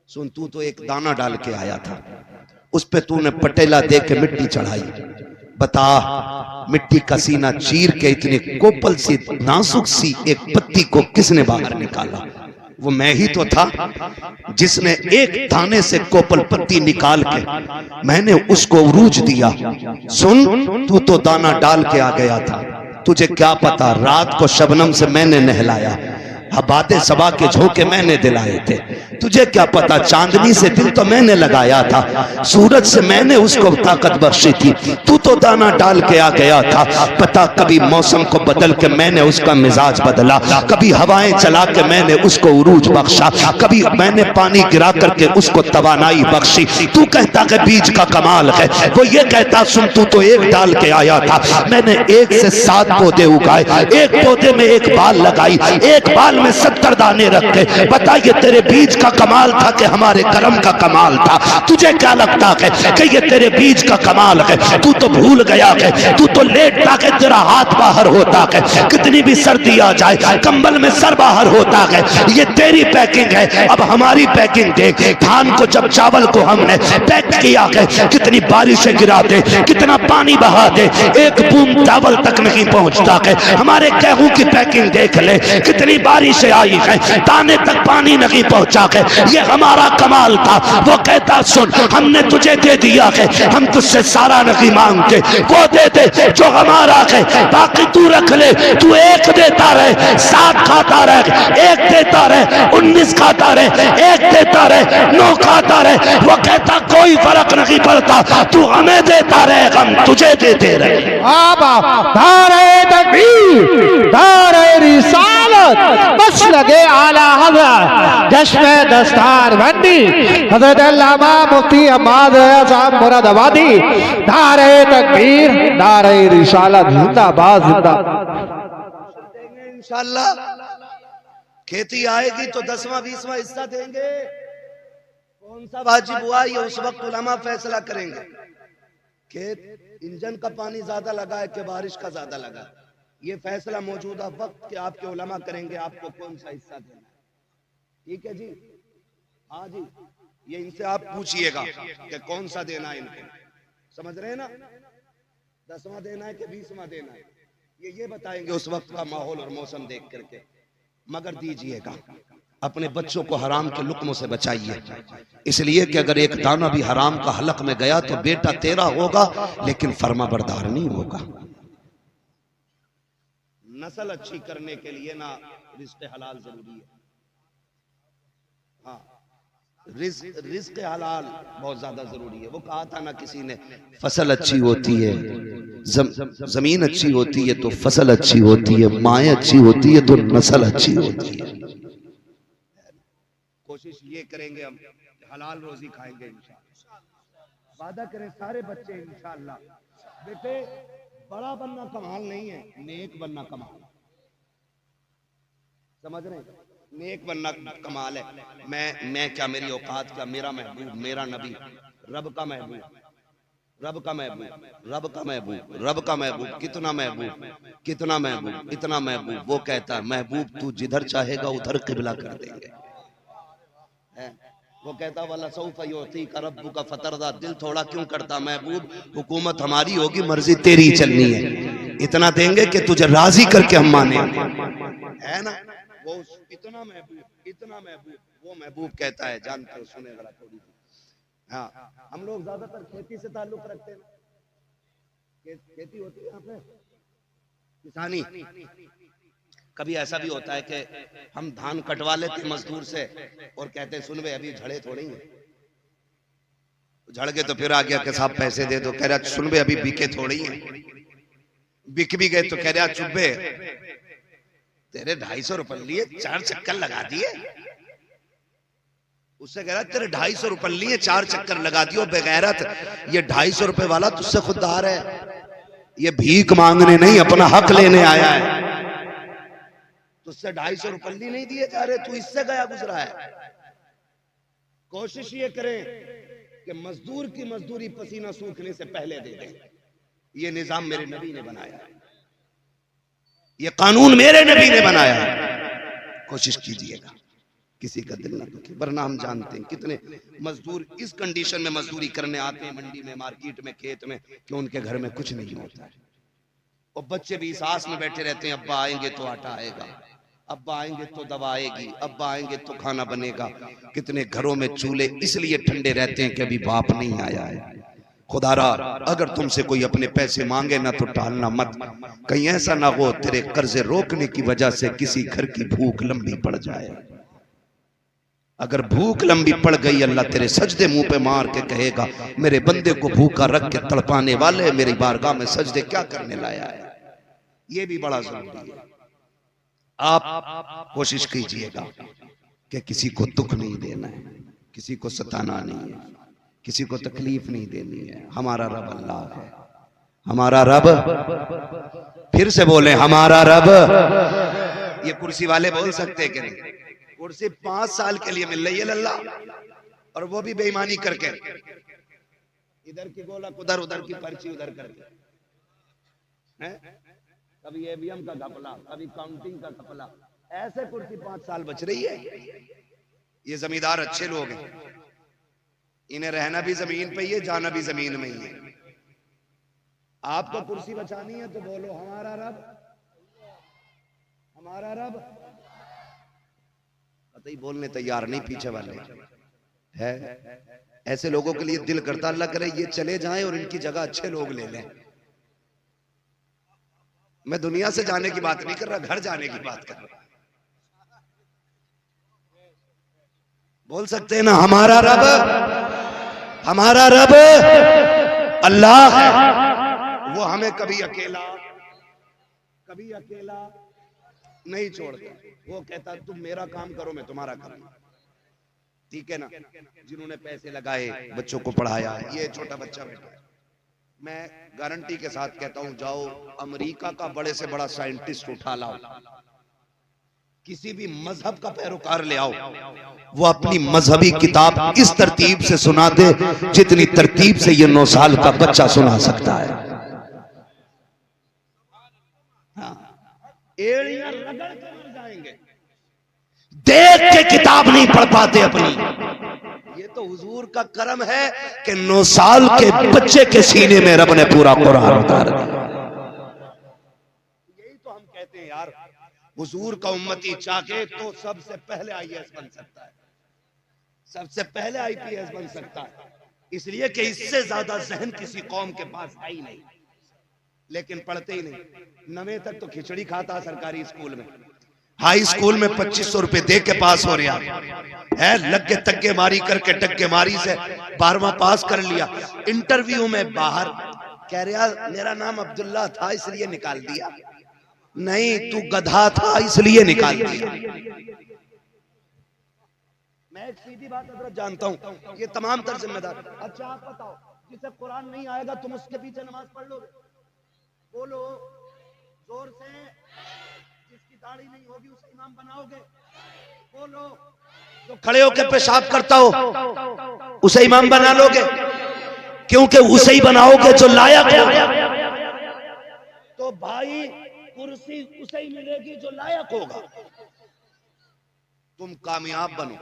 [SPEAKER 1] सुन तू तो एक दाना डाल के आया था, उस पे तूने पटेला दे के मिट्टी चढ़ाई, बता मिट्टी का सीना चीर के इतनी कोपल सी नाजुक सी एक पत्ती को किसने बाहर निकाला? वो मैं ही तो था, जिसने एक दाने से कोपल पत्ती निकाल के मैंने उसको उरूज दिया। सुन तू तो दाना डाल के आ गया था, तुझे क्या पता रात को शबनम से मैंने नहलाया, हबाते सबा के झोंके मैंने दिलाए थे, तुझे क्या पता चांदनी से दिल तो मैंने लगाया था, सूरज से मैंने उसको ताकत बख्शी थी, तू तो दाना डाल के आ गया था। पता कभी मौसम को बदल के मैंने उसका मिजाज बदला, कभी हवाएं चला के मैंने उसको उरूज बख्शा, कभी मैंने पानी गिरा करके उसको तवानाई बख्शी। तू कहता कि बीज का कमाल है, वो ये कहता सुन तू तो एक डाल के आया था, मैंने 1 से 7 पौधे उगाए, एक पौधे में एक बाल लगाई, एक बाल में 70 दाने रखे। बताइए तेरे बीज का कमाल था कि हमारे कर्म का कमाल था? तुझे क्या लगता है कि ये तेरे बीज का कमाल है? तू तो भूल गया है, तू तो लेटता के तेरा हाथ बाहर होता है, कितनी भी सर्दी आ जाए कंबल में सर बाहर होता है। ये तेरी पैकिंग है, अब हमारी पैकिंग देख। धान को जब चावल को हमने पैक किया है, कितनी बारिशें गिरा दे, कितना पानी बहा दे, एक बूंद चावल तक नहीं पहुंचता है। हमारे गेहूं की पैकिंग देख ले, कितनी बारिशें आई है, दाने तक पानी नहीं पहुंचा है। ये हमारा कमाल था। वो कहता सुन हमने तुझे दे दिया है, हम तुझसे सारा नहीं मांगते, वो दे दे जो हमारा है, बाकी तू रख ले। तू 1 देता रहे, 7 खाता रहे, 1 देता रहे, 19 खाता रहे, 1 देता रहे, 9 खाता रहे। वो कहता कोई फर्क नहीं पड़ता, तू हमें देता रहे, हम तुझे देते रहे।
[SPEAKER 2] दारे तकबीर, दारे रिसालत, बस लगे आला हज़रत जश्न दस्तार बंदी हज़रत अल्लामा मुफ्ती अहमद साहब मुरादाबादी नारे तकबीर नारे रिसालत जिंदाबाद जिंदाबाद।
[SPEAKER 1] इंशाअल्लाह खेती आएगी तो 10वां 20वां हिस्सा देंगे। कौन सा वाजिब हुआ ये उस वक्त उलमा फैसला करेंगे। खेत इंजन का पानी ज्यादा लगा है कि बारिश का ज्यादा लगा, ये फैसला मौजूदा वक्त के आपके उलमा करेंगे आपको कौन सा हिस्सा देना है। ठीक है जी, हाँ जी, ये इनसे आप पूछिएगा कि कौन सा देना है इनको, समझ रहे हैं ना, 10वां देना है कि 20वां देना है, ये बताएंगे उस वक्त का माहौल और मौसम देख करके। मगर दीजिएगा अपने बच्चों को हराम के लुक्मों से बचाइए, इसलिए कि अगर एक दाना भी हराम का हलक में गया तो बेटा तेरा होगा लेकिन फर्माबरदार नहीं होगा। नस्ल अच्छी करने के लिए ना रिज़्क़ हलाल जरूरी है। हाँ, रिज़्क़ हलाल बहुत ज्यादा जरूरी है। वो कहा था ना किसी ने, फसल अच्छी होती है, जमीन अच्छी होती है तो फसल अच्छी होती है, माएँ अच्छी होती है तो नस्ल अच्छी होती है। कोशिश ये करेंगे हम हलाल रोजी खाएंगे इंशाअल्लाह। वादा करें सारे बच्चे इंशाअल्लाह। बेटे बड़ा बनना कमाल नहीं है, नेक बनना कमाल, समझ रहे हैं, नेक बनना कमाल है। मैं क्या, मेरी औकात क्या, मेरा महबूब, मेरा नबी, रब का महबूब, रब का महबूब, रब का महबूब, रब का महबूब, कितना महबूब, कितना महबूब, इतना महबूब। वो कहता है महबूब तू जिधर चाहेगा उधर किबला कर देंगे। वो कहता वाला सौफ योती का रब्बु का फतरदा, दिल थोड़ा क्यों करता महबूब, हुकूमत हमारी होगी मर्जी तेरी चलनी है, इतना देंगे कि तुझे राजी करके हम माने, है ना। वो इतना महबूब, इतना महबूब, वो महबूब कहता है, जानते हो, सुने जरा थोड़ी सी। हाँ, हम लोग ज्यादातर खेती से ताल्लुक रखते हैं, खेती होती है यहाँ पे, किसानी। कभी ऐसा भी होता है कि हम धान कटवा लेते मजदूर से और कहते हैं सुन बे अभी झड़े थोड़ी हैं, झड़ गए तो फिर आ गया कि साहब पैसे दे दो, कह रहा सुन बे अभी बिके थोड़ी हैं, बिक भी गए तो कह रहा चुप्पे तेरे 250 रुपए लिए 4 चक्कर लगा दिए, उससे कह रहा तेरे 250 रुपए लिए 4 चक्कर लगा दियो बेगैरत, ये 250 रुपए वाला तुझसे खुददार है, ये भीख मांगने नहीं अपना हक लेने आया है, तुझसे 250 रुपये नहीं दिए जा रहे, तू इससे गया गुजरा है। कोशिश ये करें कि मजदूर की मजदूरी पसीना सूखने से पहले दे दें। ये निजाम मेरे नबी ने बनाया है, ये कानून मेरे नबी ने बनाया है। कोशिश कीजिएगा किसी का दिल ना दुखे, वरना हम जानते हैं कितने मजदूर इस कंडीशन में मजदूरी करने आते हैं मंडी में, मार्केट में, खेत में, कि उनके घर में कुछ नहीं होता है। और बच्चे भी इस आस में बैठे रहते हैं अब्बा आएंगे तो आटा आएगा, अब्बा आएंगे तो दवा आएगी, अब्बा आएंगे तो खाना बनेगा। कितने घरों में चूल्हे इसलिए ठंडे रहते हैं कि अभी बाप नहीं आया है। खुदारा अगर तुमसे कोई अपने पैसे मांगे ना तो टालना मत, कहीं ऐसा ना हो तेरे कर्जे रोकने की वजह से किसी घर की भूख लंबी पड़ जाए। अगर भूख लंबी पड़ गई अल्लाह तेरे सजदे मुंह पे मार के कहेगा मेरे बंदे को भूखा रख के तड़पाने वाले मेरी बारगाह में सजदे क्या करने लाया है। ये भी बड़ा जरूरी है। आप कोशिश कीजिएगा कि किसी को दुख नहीं देना है, किसी को सताना नहीं है, किसी को तकलीफ नहीं देनी है। हमारा रब अल्लाह है, हमारा रब, फिर से बोले हमारा रब। ये कुर्सी वाले बोल सकते हैं कि नहीं, कुर्सी 5 साल के लिए मिल रही है लल्ला, और वो भी बेईमानी करके, इधर की गोलक उधर, उधर की पर्ची उधर करके, कभी एवीएम का घपला, कभी काउंटिंग का घपला, ऐसे कुर्सी 5 साल बच रही है। ये जमींदार अच्छे लोग हैं, इन्हें रहना भी जमीन पे ही है, जाना भी जमीन में ही है। आपको कुर्सी बचानी है तो बोलो हमारा रब, हमारा रब। कतई बोलने तैयार नहीं पीछे वाले है। ऐसे लोगों के लिए दिल करता अल्लाह करे ये चले जाएं और इनकी जगह अच्छे लोग ले लें। मैं दुनिया से जाने की बात नहीं कर रहा, घर जाने की बात कर रहा। बोल सकते हैं ना हमारा रब, हमारा रब अल्लाह है। वो हमें कभी अकेला नहीं छोड़ता। वो कहता तुम मेरा काम करो मैं तुम्हारा करूंगा, ठीक है ना। जिन्होंने पैसे लगाए बच्चों को पढ़ाया, ये छोटा बच्चा बैठा है, मैं गारंटी के साथ कहता हूं जाओ अमेरिका का बड़े से बड़ा साइंटिस्ट उठा लाओ, किसी भी मजहब का पैरोकार ले आओ, वो अपनी मजहबी किताब इस तरतीब से सुना दे जितनी तरतीब से ये 9 साल का बच्चा सुना सकता है। हाँ, एड़ियां रगड़ के मर जाएंगे, देख के किताब नहीं पढ़ पाते अपनी। ये तो हुजूर का करम है कि 9 साल के बच्चे के सीने में रब ने पूरा कुरान उतार दिया। यही तो हम कहते हैं यार, हुजूर का उम्मती चाहे तो सबसे पहले आईएएस बन सकता है, सबसे पहले आईपीएस बन सकता है, इसलिए कि इससे ज्यादा जहन किसी कौम के पास है ही नहीं, लेकिन पढ़ते ही नहीं। 9वीं तक तो खिचड़ी खाता सरकारी स्कूल में, हाई स्कूल में 2500 रुपए दे के पास हो रहा है, लग के तक्के मारी करके टक्के मारी से 12वां पास कर लिया। इंटरव्यू में बाहर कह रहा मेरा नाम अब्दुल्ला था इसलिए निकाल दिया, नहीं तू गधा था इसलिए निकाल दिया। मैं एक सीधी बात हजरत जानता हूं, ये तमाम तर जिम्मेदार। अच्छा आप बताओ, जिसे कुरान नहीं आएगा तुम उसके पीछे नमाज पढ़ लोगे? बोलो जोर से। जिसकी दाढ़ी नहीं होगी उसे इमाम बनाओगे? बोलो। जो खड़े होकर पेशाब करता हो उसे इमाम बना लोगे? क्योंकि उसे ही बनाओगे जो लायक होगा। तो भाई कुर्सी उसे ही मिलेगी जो लायक होगा। तुम कामयाब बनो,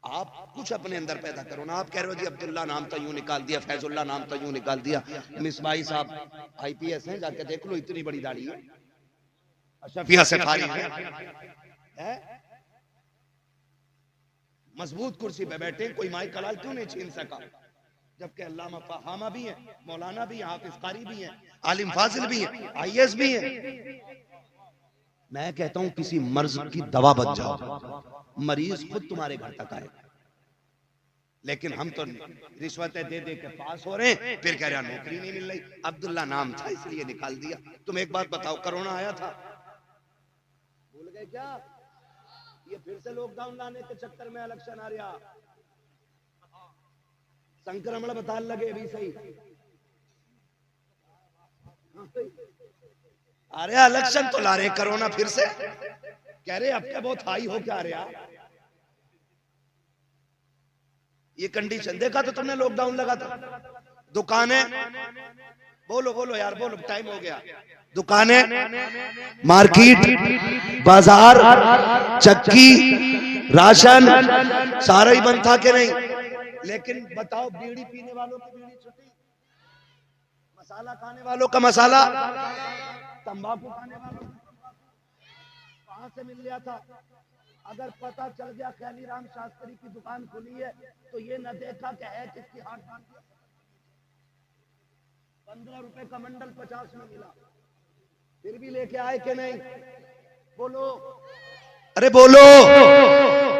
[SPEAKER 1] आप कुछ अपने अंदर पैदा करो ना। आप कह रहे हो जी अब्दुल्ला नाम तो यूं निकाल दिया, फैजुल्ला नाम तो यूं निकाल दिया। मिसबाई साहब आईपीएस हैं, जाके देख लो, इतनी बड़ी दाढ़ी है, अशफिया से फारिग है, मजबूत कुर्सी पे बैठे, कोई माई कलाल क्यों नहीं छीन सका? जबकि अल्लामा फहामा भी हैं, मौलाना भी हैं, हाफिज कारी भी हैं, आलिम फाजिल भी हैं, आईएएस भी हैं। मैं कहता हूं किसी मर्ज की दवा बन जाओ, मरीज खुद तुम्हारे घर तक आएगा। लेकिन हम तो रिश्वतें दे दे के पास हो रहे हैं, फिर कह रहे हैं नौकरी नहीं मिल रही, अब्दुल्ला नाम था इसलिए निकाल दिया। तुम एक बात बताओ, कोरोना आया था, भूल गए क्या? ये फिर से लॉकडाउन लाने के चक्कर में इलेक्शन आ रहा, संक्रमण बताने लगे भी सही। अरे इलेक्शन तो ला रहे, कोरोना फिर से कह रहे अब क्या बहुत हाई हो क्या रहा। ये कंडीशन देखा तो तुमने, लॉकडाउन लगा था, दुकानें, बोलो बोलो यार बोलो, टाइम हो गया। दुकानें, मार्केट, बाजार, चक्की, राशन सारा ही बंद था कि नहीं? लेकिन बताओ बीड़ी पीने वालों की बीड़ी छुट्टी, मसाला खाने वालों का मसाला, तंबाकू खाने वालों कहां से मिल गया था? अगर पता चल गया ख्याली राम शास्त्री की दुकान खुली है तो ये न देखा कि है किसकी हाथ बांध दिया। 15 रुपए का मंडल 50 में मिला, फिर भी लेके आए कि नहीं? बोलो, अरे बोलो।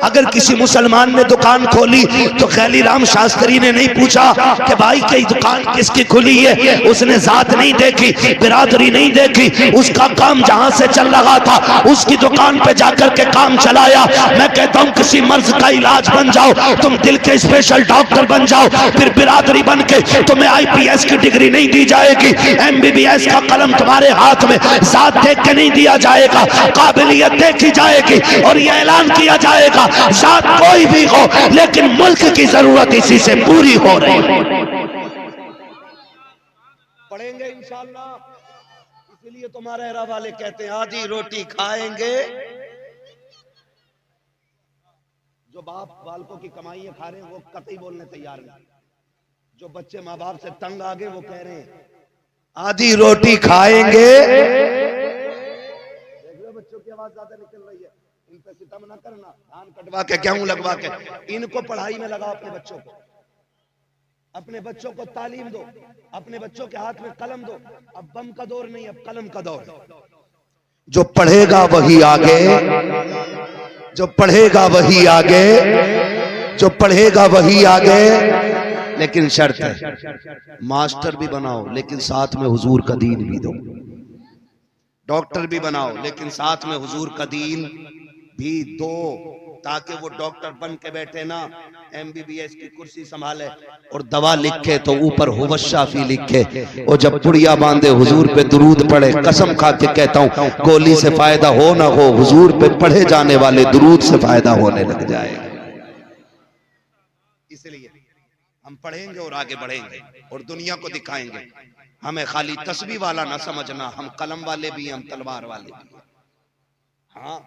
[SPEAKER 1] अगर किसी मुसलमान ने दुकान खोली तो ख्याली राम शास्त्री ने नहीं पूछा कि भाई कई दुकान किसकी खुली है, उसने जात नहीं देखी, बिरादरी नहीं देखी, उसका काम जहां से चल रहा था उसकी दुकान पे जाकर के काम चलाया। मैं कहता हूं किसी मर्ज का इलाज बन जाओ, तुम दिल के स्पेशल डॉक्टर बन जाओ, फिर बिरादरी बन के तुम्हें आईपीएस की डिग्री नहीं दी जाएगी, एमबीबीएस का कलम तुम्हारे हाथ में जात देख के नहीं दिया जाएगा, काबिलियत देखी जाएगी और ये ऐलान किया जाएगा जात कोई भी हो लेकिन मुल्क की जरूरत इसी से पूरी हो रही है। पढ़ेंगे इंशाअल्लाह, इसीलिए तुम्हारे एरा वाले कहते हैं आधी रोटी खाएंगे। जो बाप बालकों की कमाइयां खा रहे हैं वो कतई बोलने तैयार नहीं, जो बच्चे माँ बाप से तंग आ गए वो कह रहे हैं आधी रोटी खाएंगे। बच्चों की आवाज ज्यादा निकल रही है, इन पे सितम ना करना, धान कटवा के गेहूं लगवा के, इनको पढ़ाई में लगाओ, अपने बच्चों को, अपने बच्चों को तालीम दो, अपने बच्चों के हाथ में कलम दो। अब बम का दौर नहीं, अब कलम का दौर। जो पढ़ेगा वही आगे, जो पढ़ेगा वही आगे, जो पढ़ेगा वही आगे। लेकिन शर्त है मास्टर भी बनाओ लेकिन साथ में हुजूर का दीन भी दो। डॉक्टर भी बनाओ, लेकिन साथ में हुजूर का दीन भी दो, ताकि वो डॉक्टर बन के बैठे ना MBBS की कुर्सी संभाले और दवा लिखे तो ऊपर हुवशाफी लिखे, और जब पुड़िया बांधे हुजूर पे दुरूद पढ़े। कसम खा के कहता हूँ, गोली से फायदा हो ना हो, हुजूर पे पढ़े जाने वाले दुरूद से फायदा होने लग जाएगा। इसलिए हम पढ़ेंगे और आगे बढ़ेंगे और दुनिया को दिखाएंगे। हमें खाली तस्बीह वाला ना समझना, हम कलम वाले भी, हम तलवार वाले भी। हाँ,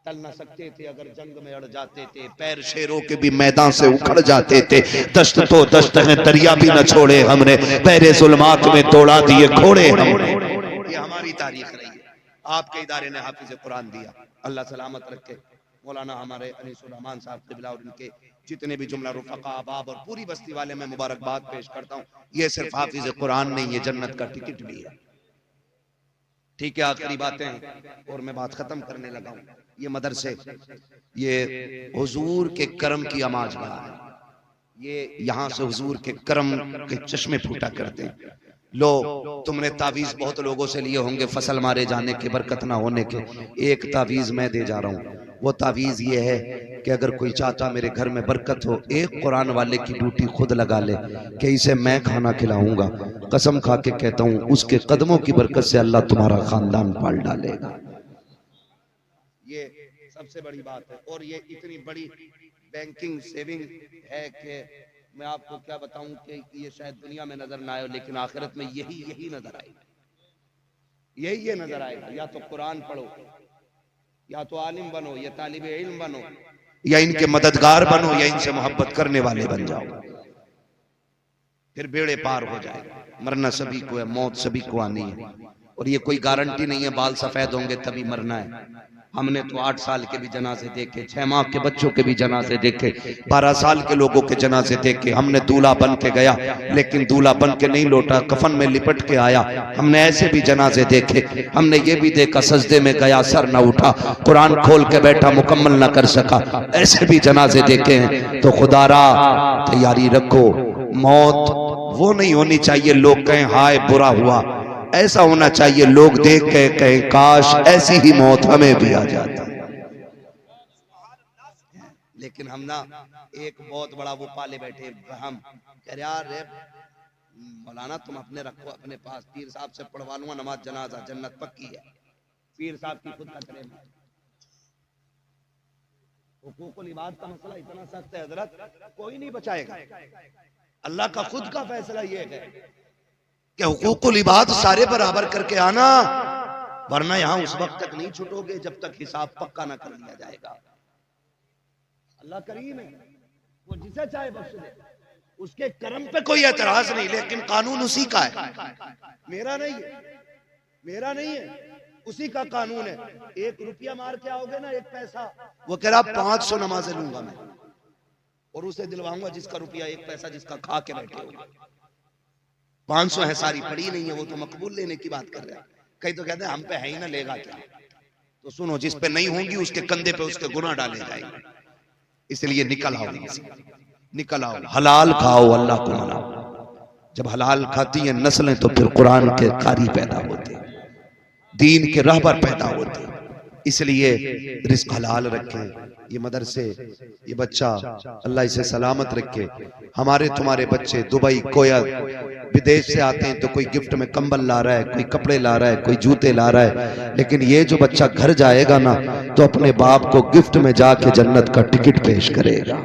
[SPEAKER 1] टल न सकते थे अगर जंग में अड़ जाते थे, पैर शेरों के भी मैदान से उखड़ जाते थे। दश्त तो दश्त है, दरिया भी न छोड़े हमने, पैरे जुल्मात में तोड़ा दिए घोड़े हमने। ये हमारी तारीख रही है। आपके इदारे ने हाफिज कुरान दिया, अल्लाह सलामत रखे। मौलाना हमारे अनीसुर रहमान साहब क़िबला और उनके जितने भी जुमला रुफ़क़ा अहबाब और पूरी बस्ती वाले मैं मुबारकबाद पेश करता हूँ। ये सिर्फ हाफिज कुरान नहीं, ये जन्नत का टिकट भी है। ठीक है, आखिरी बातें हैं और मैं बात खत्म करने लगा हूँ। ये मदरसे, ये हुजूर के करम की आमाजगाह है। ये यहाँ से हुजूर के करम के चश्मे फूटा करते हैं। लो, तुमने तावीज बहुत लोगों से लिए होंगे फसल मारे जाने के, बरकत ना होने के। एक तावीज मैं दे जा रहा हूँ। वो तावीज ये है कि अगर कोई चाहता मेरे घर में बरकत हो, एक कुरान वाले की ड्यूटी खुद लगा ले कि इसे मैं खाना खिलाऊंगा। कसम खा के कहता हूँ, उसके कदमों की बरकत से अल्लाह तुम्हारा खानदान पाल डालेगा। ये सबसे बड़ी बात है। और ये इतनी बड़ी बैंकिंग सेविंग है कि मैं आपको क्या बताऊं कि ये शायद दुनिया में नजर ना आए, लेकिन आखिरत में यही नजर आएगा। ये नजर आएगा। या तो कुरान पढ़ो, या तो आलिम बनो, या तालिब इल्म बनो, या इनके मददगार बनो, या इनसे मोहब्बत करने वाले बन जाओ, फिर बेड़े पार हो जाएगा। मरना सभी को है, मौत सभी को आनी है, और ये कोई गारंटी नहीं है बाल सफेद होंगे तभी मरना है। हमने तो 8 साल के भी जनाजे देखे, 6 माह के बच्चों के भी जनाजे देखे, 12 साल के लोगों के जनाजे देखे। हमने दूल्हा बन के गया, लेकिन दूल्हा बन के नहीं लौटा, कफन में लिपट के आया। हमने ऐसे भी जनाजे देखे। हमने ये भी देखा सजदे में गया, सर न उठा, कुरान खोल के बैठा, मुकम्मल न कर सका। ऐसे भी जनाजे देखे हैं। तो खुदारा तैयारी रखो। मौत वो नहीं होनी चाहिए लोग कहें हाय बुरा हुआ, ऐसा होना चाहिए लोग देख के कहें काश ऐसी ही मौत हमें भी आ जाती। लेकिन हम ना एक बहुत बड़ा वो पाले बैठे, हम कह रहे यार मौलाना तुम अपने रखो अपने पास, पीर साहब से पढ़वा लूंगा नमाज जनाजा, जन्नत पक्की है। पीर साहब की खुद का करें। हुकूकुल इबाद का मसला इतना सख्त है हजरत, कोई नहीं बचाएगा। अल्लाह का खुद का फैसला ये है कि हुकूकुल इबाद सारे बराबर करके आना, वरना यहां उस वक्त तक नहीं छूटोगे जब तक हिसाब पक्का ना कर लिया जाएगा। अल्लाह करीम है, वो जिसे चाहे बख्श दे, उसके करम पे कोई एतराज नहीं, लेकिन कानून उसी का है, मेरा नहीं है, मेरा नहीं है, उसी का कानून है। 1 रुपया मार के आओगे ना, 1 पैसा, वो कह रहा 500 नमाजें लूंगा मैं, और उसे दिलवाऊंगा जिसका रुपया 1 पैसा जिसका खा के बैठे हो। 500 है, सारी पड़ी नहीं है, वो तो मकबूल लेने की बात कर रहा है। कई तो कहते हैं हम पे है ही ना, लेगा क्या। तो सुनो, जिस पे नहीं होंगी उसके कंधे पे उसके गुनाह डाले जाएंगे। इसलिए निकल आओ, निकल आओ, हलाल खाओ, अल्लाह को मनाओ। जब हलाल खाती हैं नस्लें तो फिर कुरान के कारी पैदा होते, दीन के रहबर पैदा होते। इसलिए रिस्क हलाल रखें। ये मदरसे, ये बच्चा अल्लाह इसे सलामत रखे। हमारे तुम्हारे बच्चे दुबई कोयत विदेश से आते हैं तो कोई गिफ्ट में कंबल ला रहा है, कोई कपड़े ला रहा है, कोई जूते ला रहा है, लेकिन ये जो बच्चा घर जाएगा ना तो अपने बाप को गिफ्ट में जाके जन्नत का टिकट पेश करेगा,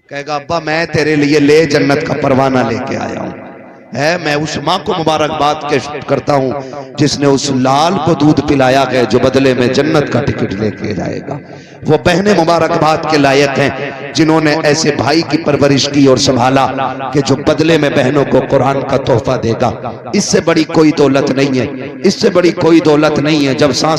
[SPEAKER 1] कहेगा अब्बा मैं तेरे लिए ले जन्नत का परवाना लेके आया हूँ। है, मैं उस माँ को मुबारकबाद करता हूँ जिसने उस लाल को दूध पिलाया है जो बदले में जन्नत का टिकट लेके जाएगा। वो बहनें मुबारकबाद के लायक हैं जिन्होंने ऐसे भाई की परवरिश की और संभाला कि जो बदले में बहनों को कुरान का तोहफा देगा। इससे बड़ी कोई दौलत नहीं है, इससे बड़ी कोई दौलत नहीं है। जब सांस